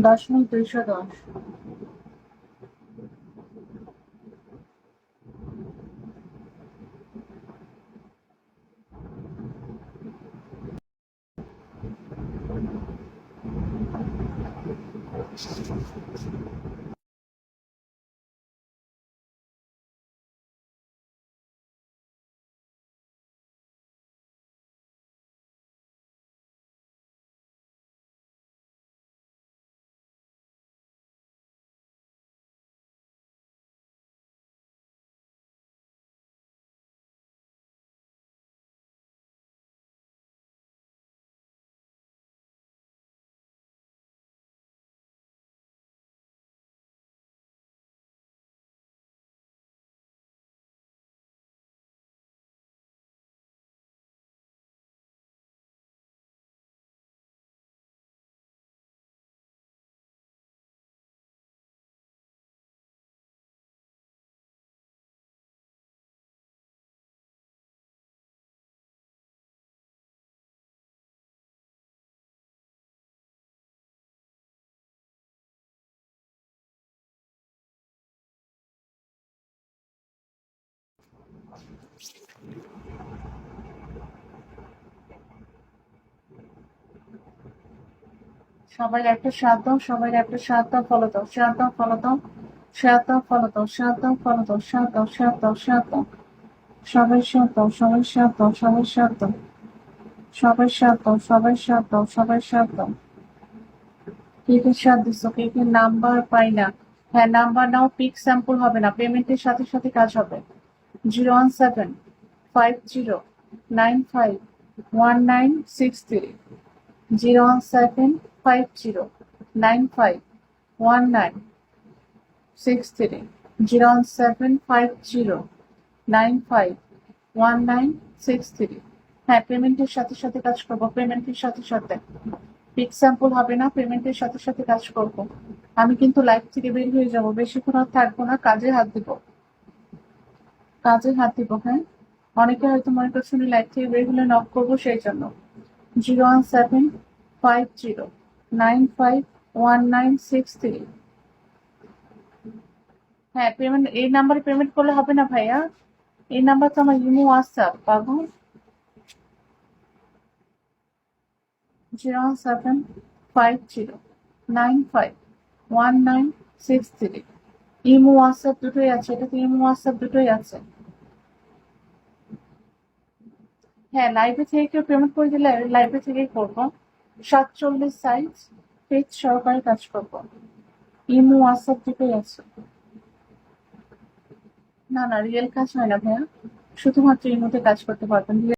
10,210। সবাই একটা সাত দাও, সবাই একটা সাত দাও, ফলো দাও, সাত দাও, ফলো দাও, সাত দাও, ফলো দাও, সাত দাও, ফলো দাও, সাত দাও, সাত দাও, সাত দাও, সবাই সাত দাও, সবাই সাত দাও, সবাই সাত দাও, সবাই সাত দাও, সবাই সাত দাও, সবাই সাত দাও। কে কে সাত দিচ্ছ? কে কে নাম্বার পাই না? হ্যাঁ, নাম্বার নাও, পিক স্যাম্পল হবে না, পেমেন্টের সাথে সাথে কাজ হবে। 01750951963, 01750951963, 01750951963। হ্যাঁ, পেমেন্টের সাথে সাথে কাজ করবো, পেমেন্টের সাথে সাথে। পিক স্যাম্পল হবে না, পেমেন্টের সাথে সাথে কাজ করব। আমি কিন্তু লাইফ থেকে বের হয়ে যাব, বেশিক্ষণ আর থাকবো না, কাজে হাত দিব, কাজে হাত দিব। হ্যাঁ, অনেকে হয়তো মনে করছেন লাইফ থেকে বের হলে নক করবো, সেই জন্য। 01750951963। হ্যাঁ, পেমেন্ট এই নাম্বারে পেমেন্ট করলে হবে না ভাইয়া, এই নাম্বার তো আমার ইমো হোয়াটসঅ্যাপ পাবো। 01750951963, ইমো হোয়াটসঅ্যাপ দুটোই আছে, এটাতে ইমো হোয়াটসঅ্যাপ দুটোই আছে। হ্যাঁ, লাইভে থেকে কেউ পেমেন্ট করে দিলে লাইভে থেকেই করবো। 47 সাইজ, পেজ সহকারে কাজ করবো, ইমো হোয়াটসঅ্যাপ দুটোই আছে। না না, রিয়েল কাজ হয় না ভাইয়া, শুধুমাত্র ইমোতে কাজ করতে পারবেন।